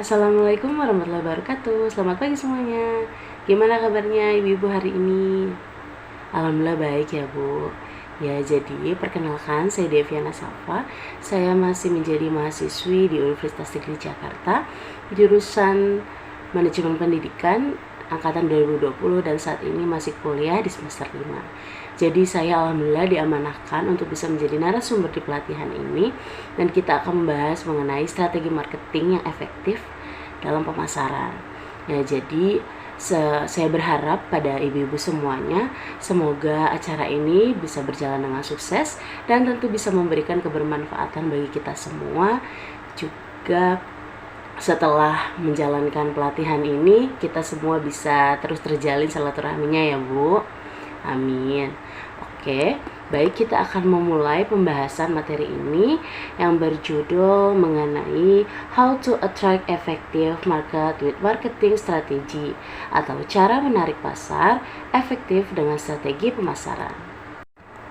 Assalamualaikum warahmatullahi wabarakatuh. Selamat pagi semuanya. Gimana kabarnya ibu-ibu hari ini? Alhamdulillah baik ya Bu. Ya, jadi perkenalkan saya Deviana Safa. Saya masih menjadi mahasiswi di Universitas Negeri Jakarta, jurusan Manajemen Pendidikan angkatan 2020 dan saat ini masih kuliah di semester 5. Jadi saya alhamdulillah diamanahkan untuk bisa menjadi narasumber di pelatihan ini dan kita akan membahas mengenai strategi marketing yang efektif dalam pemasaran. Ya, jadi saya berharap pada ibu-ibu semuanya, semoga acara ini bisa berjalan dengan sukses dan tentu bisa memberikan kebermanfaatan bagi kita semua. Juga setelah menjalankan pelatihan ini, kita semua bisa terus terjalin silaturahminya ya Bu. Amin. Oke, baik, kita akan memulai pembahasan materi ini yang berjudul mengenai How to Attract Effective Market with Marketing Strategy atau cara menarik pasar efektif dengan strategi pemasaran.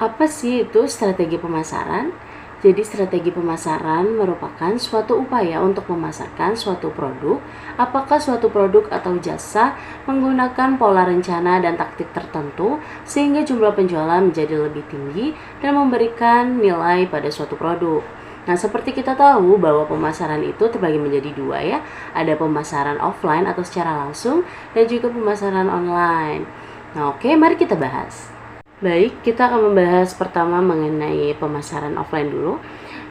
Apa sih itu strategi pemasaran? Jadi strategi pemasaran merupakan suatu upaya untuk memasarkan suatu produk, apakah suatu produk atau jasa menggunakan pola rencana dan taktik tertentu sehingga jumlah penjualan menjadi lebih tinggi dan memberikan nilai pada suatu produk. Nah, seperti kita tahu bahwa pemasaran itu terbagi menjadi dua ya, ada pemasaran offline atau secara langsung dan juga pemasaran online. Nah, oke, mari kita bahas. Baik, kita akan membahas pertama mengenai pemasaran offline dulu.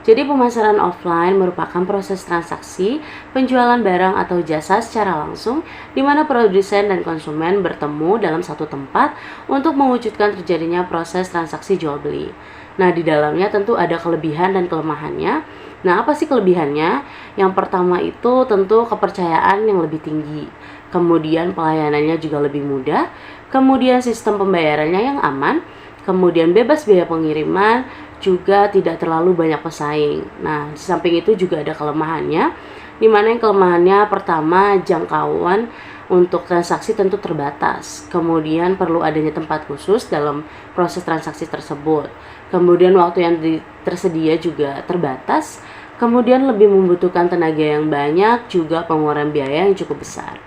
Jadi pemasaran offline merupakan proses transaksi penjualan barang atau jasa secara langsung di mana produsen dan konsumen bertemu dalam satu tempat untuk mewujudkan terjadinya proses transaksi jual beli. Nah, di dalamnya tentu ada kelebihan dan kelemahannya. Nah, apa sih kelebihannya? Yang pertama itu tentu kepercayaan yang lebih tinggi. Kemudian pelayanannya juga lebih mudah, kemudian sistem pembayarannya yang aman, kemudian bebas biaya pengiriman, juga tidak terlalu banyak pesaing. Nah, di samping itu juga ada kelemahannya, di mana yang kelemahannya pertama jangkauan untuk transaksi tentu terbatas, kemudian perlu adanya tempat khusus dalam proses transaksi tersebut, kemudian waktu yang tersedia juga terbatas, kemudian lebih membutuhkan tenaga yang banyak, juga pengeluaran biaya yang cukup besar.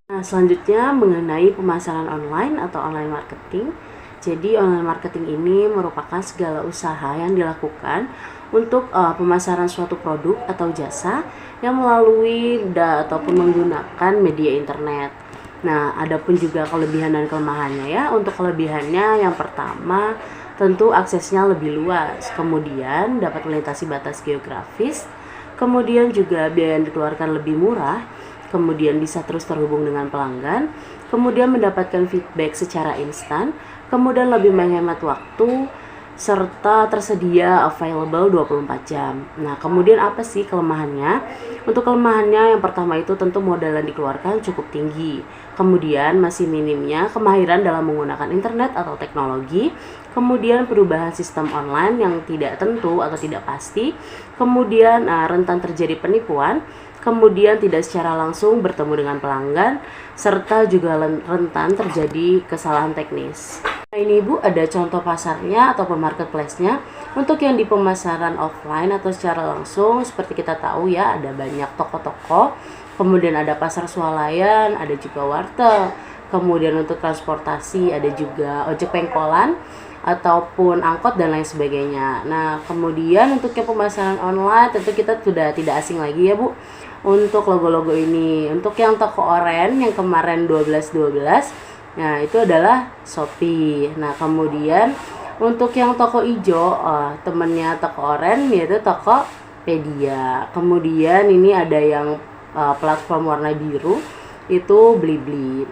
Nah, selanjutnya mengenai pemasaran online atau online marketing. Jadi online marketing ini merupakan segala usaha yang dilakukan untuk pemasaran suatu produk atau jasa yang melalui ataupun menggunakan media internet. Nah, ada pun juga kelebihan dan kelemahannya ya. Untuk kelebihannya yang pertama tentu aksesnya lebih luas, kemudian dapat melintasi batas geografis, kemudian juga biaya yang dikeluarkan lebih murah, kemudian bisa terus terhubung dengan pelanggan, kemudian mendapatkan feedback secara instan, kemudian lebih menghemat waktu, serta tersedia available 24 jam. Nah, kemudian apa sih kelemahannya? Untuk kelemahannya yang pertama itu tentu modal yang dikeluarkan cukup tinggi. Kemudian masih minimnya kemahiran dalam menggunakan internet atau teknologi. Kemudian perubahan sistem online yang tidak tentu atau tidak pasti. Kemudian rentan terjadi penipuan. Kemudian tidak secara langsung bertemu dengan pelanggan, serta juga rentan terjadi kesalahan teknis. Nah, ini Ibu ada contoh pasarnya ataupun marketplace-nya. Untuk yang di pemasaran offline atau secara langsung, seperti kita tahu ya, ada banyak toko-toko, kemudian ada pasar swalayan, ada juga warteg, kemudian untuk transportasi ada juga ojek pengkolan, ataupun angkot dan lain sebagainya. Nah, kemudian untuk yang pemasaran online tentu kita sudah tidak asing lagi ya Bu untuk logo-logo ini. Untuk yang toko oren yang kemarin 12.12, nah itu adalah Shopee. Nah, kemudian untuk yang toko hijau, temennya toko oren yaitu Tokopedia. Kemudian ini ada yang platform warna biru itu Blibli.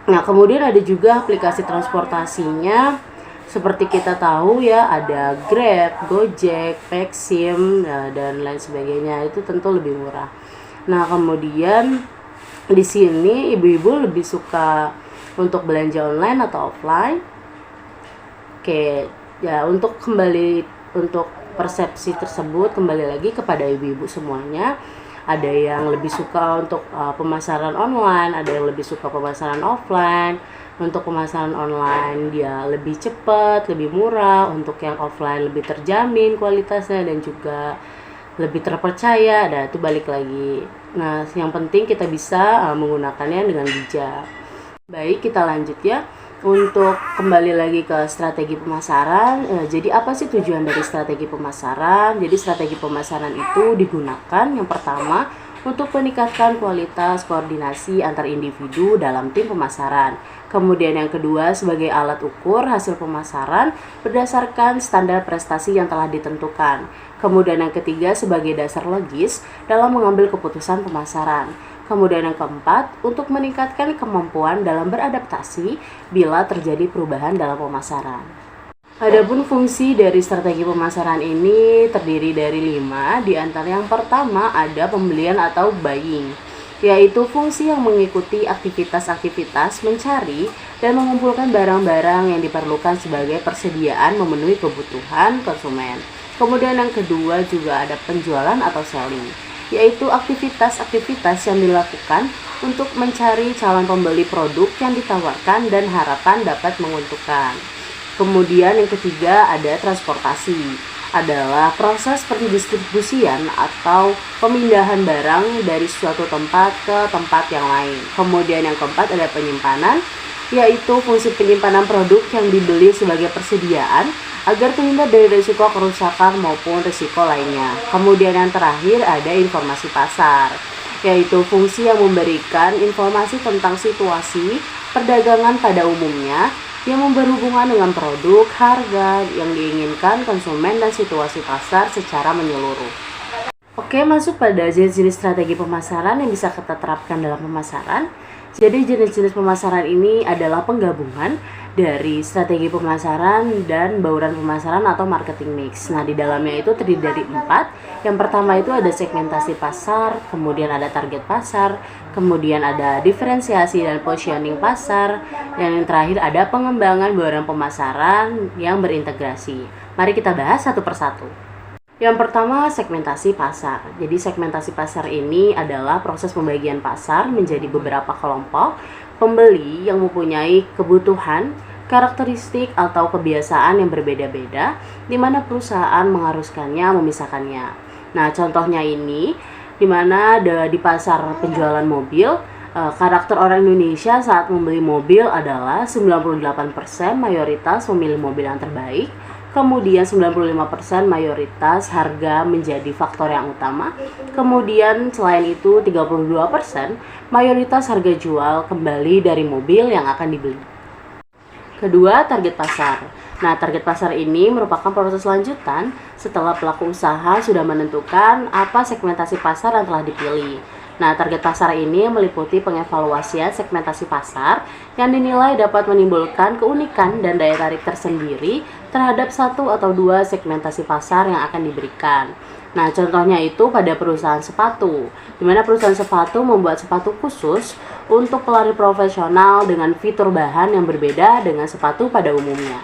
Nah, kemudian ada juga aplikasi transportasinya. Seperti kita tahu ya, ada Grab, Gojek, Maxim, dan lain sebagainya. Itu tentu lebih murah. Nah, kemudian di sini ibu-ibu lebih suka untuk belanja online atau offline? Oke, ya untuk persepsi tersebut kembali lagi kepada ibu-ibu semuanya. Ada yang lebih suka untuk pemasaran online, ada yang lebih suka pemasaran offline. Untuk pemasaran online dia lebih cepat, lebih murah. Untuk yang offline lebih terjamin kualitasnya dan juga lebih terpercaya. Nah, itu balik lagi Nah, yang penting kita bisa menggunakannya dengan bijak. Baik, kita lanjut ya. Untuk kembali lagi ke strategi pemasaran, jadi apa sih tujuan dari strategi pemasaran? Jadi strategi pemasaran itu digunakan yang pertama untuk meningkatkan kualitas koordinasi antar individu dalam tim pemasaran. Kemudian yang kedua sebagai alat ukur hasil pemasaran berdasarkan standar prestasi yang telah ditentukan. Kemudian yang ketiga sebagai dasar logis dalam mengambil keputusan pemasaran. Kemudian yang keempat, untuk meningkatkan kemampuan dalam beradaptasi bila terjadi perubahan dalam pemasaran. Adapun fungsi dari strategi pemasaran ini terdiri dari 5, di antara yang pertama ada pembelian atau buying, yaitu fungsi yang mengikuti aktivitas-aktivitas mencari dan mengumpulkan barang-barang yang diperlukan sebagai persediaan memenuhi kebutuhan konsumen. Kemudian yang kedua juga ada penjualan atau selling, yaitu aktivitas-aktivitas yang dilakukan untuk mencari calon pembeli produk yang ditawarkan dan harapan dapat menguntungkan. Kemudian yang ketiga ada transportasi, adalah proses pendistribusian atau pemindahan barang dari suatu tempat ke tempat yang lain. Kemudian yang keempat ada penyimpanan, yaitu fungsi penyimpanan produk yang dibeli sebagai persediaan agar terhindar dari risiko kerusakan maupun risiko lainnya. Kemudian yang terakhir ada informasi pasar, yaitu fungsi yang memberikan informasi tentang situasi perdagangan pada umumnya yang berhubungan dengan produk, harga yang diinginkan konsumen dan situasi pasar secara menyeluruh. Oke, masuk pada jenis-jenis strategi pemasaran yang bisa kita terapkan dalam pemasaran. Jadi jenis-jenis pemasaran ini adalah penggabungan dari strategi pemasaran dan bauran pemasaran atau marketing mix. Nah, di dalamnya itu terdiri dari 4. Yang pertama itu ada segmentasi pasar, kemudian ada target pasar, kemudian ada diferensiasi dan positioning pasar, dan yang terakhir ada pengembangan bauran pemasaran yang berintegrasi. Mari kita bahas satu persatu. Yang pertama, segmentasi pasar. Jadi segmentasi pasar ini adalah proses pembagian pasar menjadi beberapa kelompok pembeli yang mempunyai kebutuhan, karakteristik atau kebiasaan yang berbeda-beda, di mana perusahaan mengharuskannya memisahkannya. Nah, contohnya ini, di mana di pasar penjualan mobil, karakter orang Indonesia saat membeli mobil adalah 98% mayoritas memilih mobil yang terbaik. Kemudian 95% mayoritas harga menjadi faktor yang utama. Kemudian selain itu 32% mayoritas harga jual kembali dari mobil yang akan dibeli. Kedua, target pasar. Nah, target pasar ini merupakan proses lanjutan setelah pelaku usaha sudah menentukan apa segmentasi pasar yang telah dipilih. Nah, target pasar ini meliputi pengevaluasian segmentasi pasar yang dinilai dapat menimbulkan keunikan dan daya tarik tersendiri terhadap satu atau dua segmentasi pasar yang akan diberikan. Nah, contohnya itu pada perusahaan sepatu, di mana perusahaan sepatu membuat sepatu khusus untuk pelari profesional dengan fitur bahan yang berbeda dengan sepatu pada umumnya.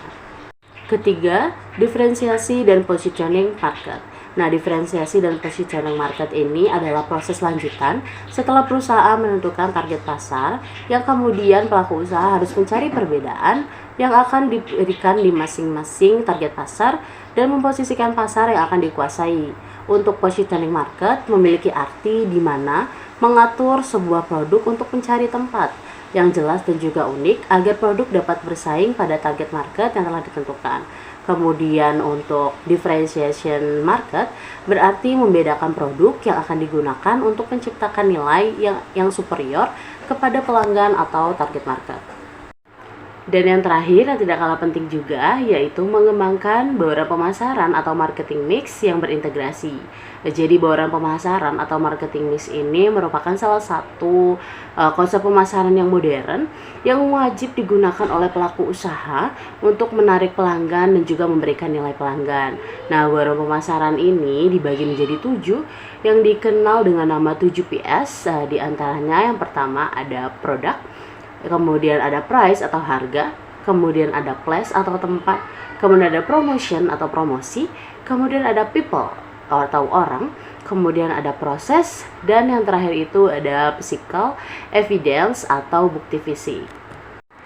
Ketiga, diferensiasi dan positioning market. Nah, diferensiasi dan positioning market ini adalah proses lanjutan setelah perusahaan menentukan target pasar, yang kemudian pelaku usaha harus mencari perbedaan yang akan diberikan di masing-masing target pasar dan memposisikan pasar yang akan dikuasai. Untuk positioning market memiliki arti di mana mengatur sebuah produk untuk mencari tempat yang jelas dan juga unik agar produk dapat bersaing pada target market yang telah ditentukan. Kemudian untuk differentiation market berarti membedakan produk yang akan digunakan untuk menciptakan nilai yang superior kepada pelanggan atau target market. Dan yang terakhir yang tidak kalah penting juga yaitu mengembangkan bauran pemasaran atau marketing mix yang berintegrasi. Jadi bauran pemasaran atau marketing mix ini merupakan salah satu konsep pemasaran yang modern yang wajib digunakan oleh pelaku usaha untuk menarik pelanggan dan juga memberikan nilai pelanggan. Nah, bauran pemasaran ini dibagi menjadi 7 yang dikenal dengan nama 7Ps. Di antaranya yang pertama ada produk, kemudian ada price atau harga, kemudian ada place atau tempat, kemudian ada promotion atau promosi, kemudian ada people atau orang, kemudian ada proses, dan yang terakhir itu ada physical evidence atau bukti fisik.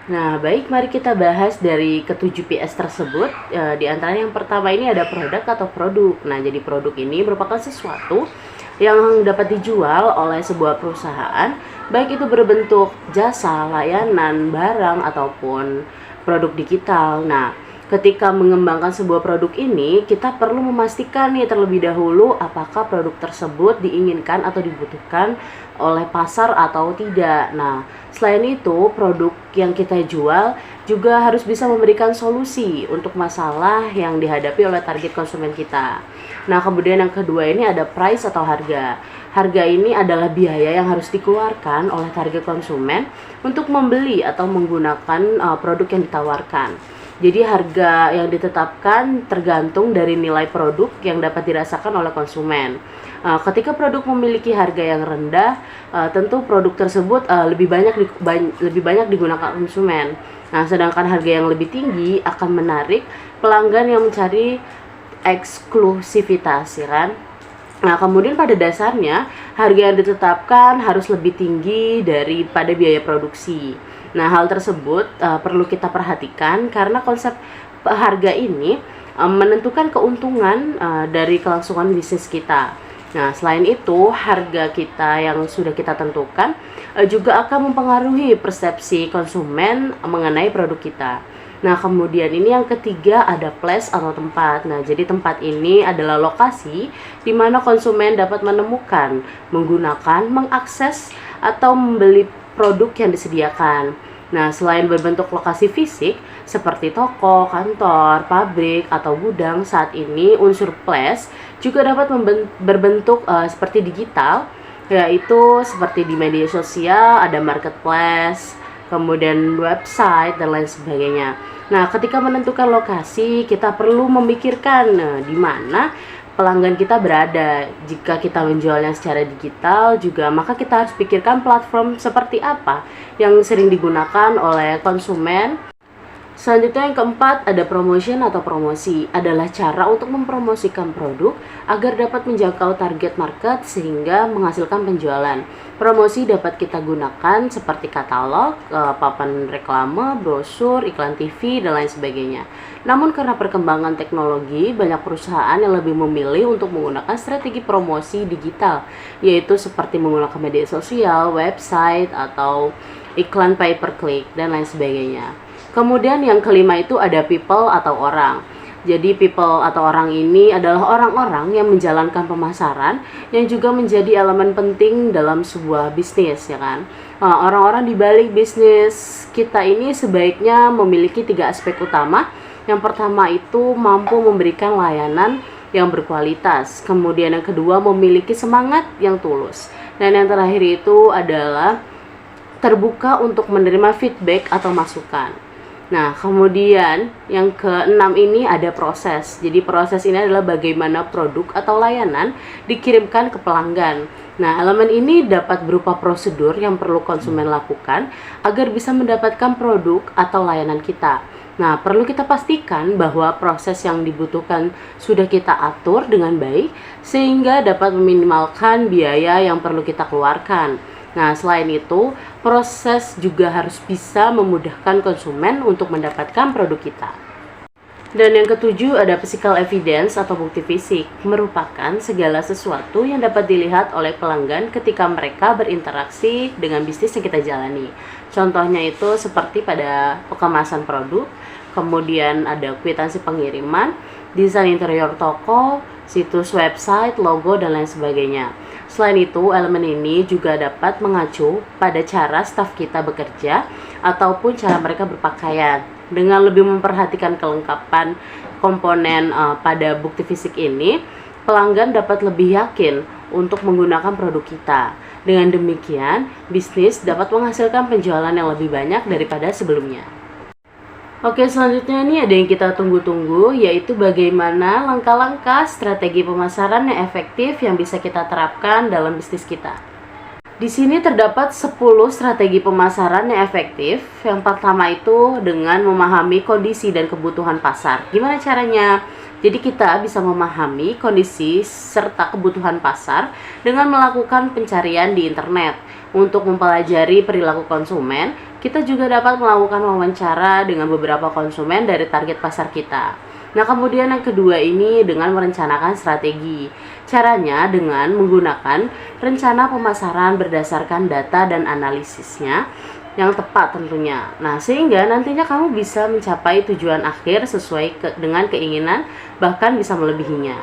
Nah, baik, mari kita bahas dari ke-7 PS tersebut. Di antaranya yang pertama ini ada produk atau produk. Nah, jadi produk ini merupakan sesuatu yang dapat dijual oleh sebuah perusahaan, baik itu berbentuk jasa, layanan, barang, ataupun produk digital. Nah, ketika mengembangkan sebuah produk ini, kita perlu memastikan nih terlebih dahulu apakah produk tersebut diinginkan atau dibutuhkan oleh pasar atau tidak. Nah, selain itu, produk yang kita jual juga harus bisa memberikan solusi untuk masalah yang dihadapi oleh target konsumen kita. Nah, kemudian yang kedua ini ada price atau harga. Harga ini adalah biaya yang harus dikeluarkan oleh target konsumen untuk membeli atau menggunakan produk yang ditawarkan. Jadi harga yang ditetapkan tergantung dari nilai produk yang dapat dirasakan oleh konsumen. Ketika produk memiliki harga yang rendah, tentu produk tersebut lebih banyak digunakan konsumen. Nah, sedangkan harga yang lebih tinggi akan menarik pelanggan yang mencari eksklusivitas, ya kan? Nah, kemudian pada dasarnya harga yang ditetapkan harus lebih tinggi daripada biaya produksi. Nah, hal tersebut perlu kita perhatikan karena konsep harga ini menentukan keuntungan dari kelangsungan bisnis kita. Nah, selain itu, harga kita yang sudah kita tentukan juga akan mempengaruhi persepsi konsumen mengenai produk kita. Nah, kemudian ini yang ketiga ada place atau tempat. Nah, jadi tempat ini adalah lokasi di mana konsumen dapat menemukan, menggunakan, mengakses, atau membeli produk yang disediakan. Nah, selain berbentuk lokasi fisik seperti toko, kantor, pabrik, atau gudang, saat ini unsur place juga dapat berbentuk seperti digital, yaitu seperti di media sosial, ada marketplace, kemudian website, dan lain sebagainya. Nah, ketika menentukan lokasi, kita perlu memikirkan di mana pelanggan kita berada. Jika kita menjualnya secara digital juga, maka kita harus pikirkan platform seperti apa yang sering digunakan oleh konsumen. Selanjutnya yang keempat ada promotion atau promosi, adalah cara untuk mempromosikan produk agar dapat menjangkau target market sehingga menghasilkan penjualan. Promosi dapat kita gunakan seperti katalog, papan reklame, brosur, iklan TV, dan lain sebagainya. Namun karena perkembangan teknologi, banyak perusahaan yang lebih memilih untuk menggunakan strategi promosi digital, yaitu seperti menggunakan media sosial, website, atau iklan pay per click, dan lain sebagainya. Kemudian yang kelima itu ada people atau orang. Jadi people atau orang ini adalah orang-orang yang menjalankan pemasaran yang juga menjadi elemen penting dalam sebuah bisnis, ya kan. Orang-orang di balik bisnis kita ini sebaiknya memiliki 3 aspek utama. Yang pertama itu mampu memberikan layanan yang berkualitas. Kemudian yang kedua memiliki semangat yang tulus. Dan yang terakhir itu adalah terbuka untuk menerima feedback atau masukan. Nah, kemudian yang keenam ini ada proses. Jadi proses ini adalah bagaimana produk atau layanan dikirimkan ke pelanggan. Nah, elemen ini dapat berupa prosedur yang perlu konsumen lakukan agar bisa mendapatkan produk atau layanan kita. Nah, perlu kita pastikan bahwa proses yang dibutuhkan sudah kita atur dengan baik sehingga dapat meminimalkan biaya yang perlu kita keluarkan. Nah, selain itu, proses juga harus bisa memudahkan konsumen untuk mendapatkan produk kita. Dan yang ketujuh ada physical evidence atau bukti fisik, merupakan segala sesuatu yang dapat dilihat oleh pelanggan ketika mereka berinteraksi dengan bisnis yang kita jalani. Contohnya itu seperti pada kemasan produk, kemudian ada kwitansi pengiriman, desain interior toko, situs website, logo, dan lain sebagainya. Selain itu, elemen ini juga dapat mengacu pada cara staf kita bekerja ataupun cara mereka berpakaian. Dengan lebih memperhatikan kelengkapan komponen pada bukti fisik ini, pelanggan dapat lebih yakin untuk menggunakan produk kita. Dengan demikian, bisnis dapat menghasilkan penjualan yang lebih banyak daripada sebelumnya. Oke, selanjutnya ini ada yang kita tunggu-tunggu, yaitu bagaimana langkah-langkah strategi pemasaran yang efektif yang bisa kita terapkan dalam bisnis kita. Di sini terdapat 10 strategi pemasaran yang efektif. Yang pertama itu dengan memahami kondisi dan kebutuhan pasar. Gimana caranya? Jadi kita bisa memahami kondisi serta kebutuhan pasar dengan melakukan pencarian di internet. Untuk mempelajari perilaku konsumen, kita juga dapat melakukan wawancara dengan beberapa konsumen dari target pasar kita. Nah, kemudian yang kedua ini dengan merencanakan strategi. Caranya dengan menggunakan rencana pemasaran berdasarkan data dan analisisnya yang tepat tentunya. Nah, sehingga nantinya kamu bisa mencapai tujuan akhir sesuai dengan keinginan, bahkan bisa melebihinya.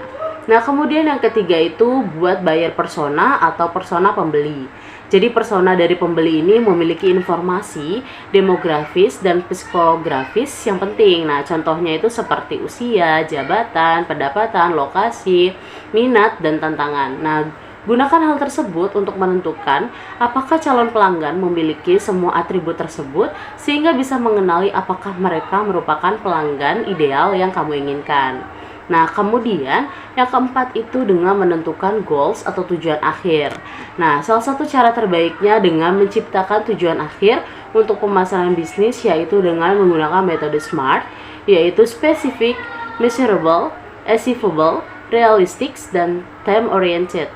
Nah, kemudian yang ketiga itu buat buyer persona atau persona pembeli. Jadi persona dari pembeli ini memiliki informasi demografis dan psikografis yang penting. Nah, contohnya itu seperti usia, jabatan, pendapatan, lokasi, minat, dan tantangan. Nah, gunakan hal tersebut untuk menentukan apakah calon pelanggan memiliki semua atribut tersebut sehingga bisa mengenali apakah mereka merupakan pelanggan ideal yang kamu inginkan. Nah, kemudian yang keempat itu dengan menentukan goals atau tujuan akhir. Nah, salah satu cara terbaiknya dengan menciptakan tujuan akhir untuk pemasaran bisnis yaitu dengan menggunakan metode SMART, yaitu specific, measurable, achievable, realistic, dan time oriented.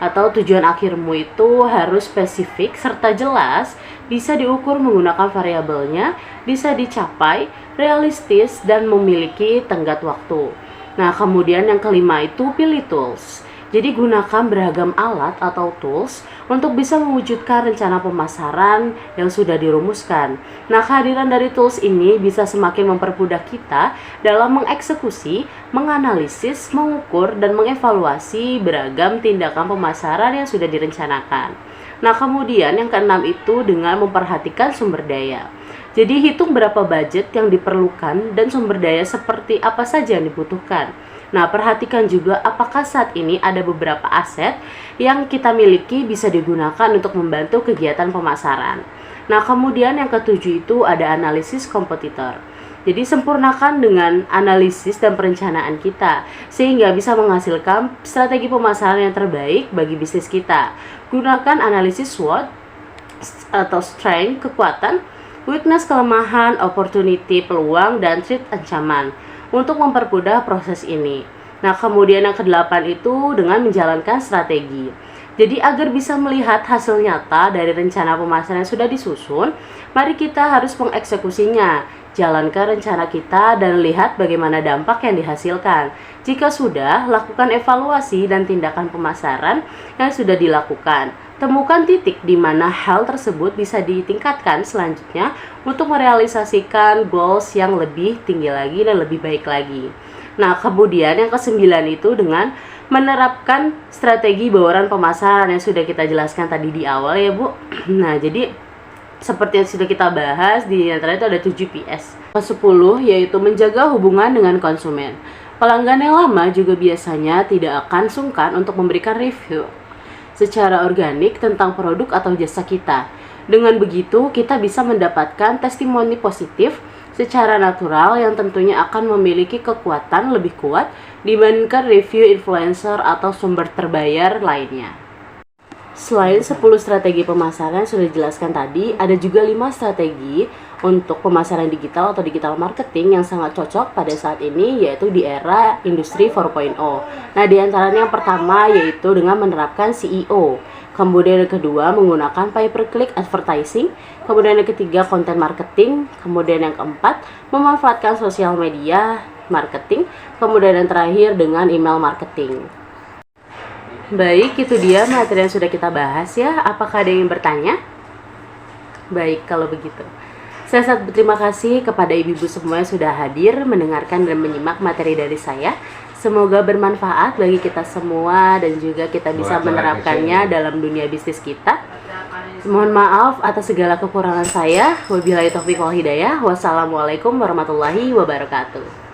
Atau tujuan akhirmu itu harus spesifik serta jelas, bisa diukur menggunakan variabelnya, bisa dicapai, realistis, dan memiliki tenggat waktu. Nah, kemudian yang kelima itu pilih tools. Jadi gunakan beragam alat atau tools untuk bisa mewujudkan rencana pemasaran yang sudah dirumuskan. Nah, kehadiran dari tools ini bisa semakin mempermudah kita dalam mengeksekusi, menganalisis, mengukur, dan mengevaluasi beragam tindakan pemasaran yang sudah direncanakan. Nah, kemudian yang keenam itu dengan memperhatikan sumber daya. Jadi hitung berapa budget yang diperlukan dan sumber daya seperti apa saja yang dibutuhkan. Nah, perhatikan juga apakah saat ini ada beberapa aset yang kita miliki bisa digunakan untuk membantu kegiatan pemasaran. Nah, kemudian yang ketujuh itu ada analisis kompetitor. Jadi sempurnakan dengan analisis dan perencanaan kita sehingga bisa menghasilkan strategi pemasaran yang terbaik bagi bisnis kita. Gunakan analisis SWOT atau strength, kekuatan, weakness, kelemahan, opportunity, peluang, dan threat, ancaman untuk mempermudah proses ini. Nah, kemudian yang kedelapan itu dengan menjalankan strategi. Jadi agar bisa melihat hasil nyata dari rencana pemasaran yang sudah disusun, mari kita harus mengeksekusinya. Jalankan rencana kita dan lihat bagaimana dampak yang dihasilkan. Jika sudah, lakukan evaluasi dan tindakan pemasaran yang sudah dilakukan. Temukan titik di mana hal tersebut bisa ditingkatkan selanjutnya untuk merealisasikan goals yang lebih tinggi lagi dan lebih baik lagi. Nah, kemudian yang kesembilan itu dengan menerapkan strategi bauran pemasaran yang sudah kita jelaskan tadi di awal ya, Bu. Nah, jadi seperti yang sudah kita bahas, di antara itu ada 7 PS. 10 yaitu menjaga hubungan dengan konsumen. Pelanggan yang lama juga biasanya tidak akan sungkan untuk memberikan review secara organik tentang produk atau jasa kita. Dengan begitu, kita bisa mendapatkan testimoni positif secara natural yang tentunya akan memiliki kekuatan lebih kuat dibandingkan review influencer atau sumber terbayar lainnya. Selain 10 strategi pemasaran yang sudah dijelaskan tadi, ada juga 5 strategi untuk pemasaran digital atau digital marketing yang sangat cocok pada saat ini, yaitu di era industri 4.0. Nah, di antaranya yang pertama yaitu dengan menerapkan SEO. Kemudian yang kedua menggunakan pay-per-click advertising. Kemudian yang ketiga content marketing. Kemudian yang keempat memanfaatkan sosial media marketing. Kemudian yang terakhir dengan email marketing. Baik, itu dia materi yang sudah kita bahas ya. Apakah ada yang bertanya? Baik, kalau begitu. Saya sangat berterima kasih kepada ibu-ibu semua yang sudah hadir, mendengarkan dan menyimak materi dari saya. Semoga bermanfaat bagi kita semua dan juga kita bisa menerapkannya dalam dunia bisnis kita. Mohon maaf atas segala kekurangan saya. Wabillahi taufiq wal hidayah. Wassalamualaikum warahmatullahi wabarakatuh.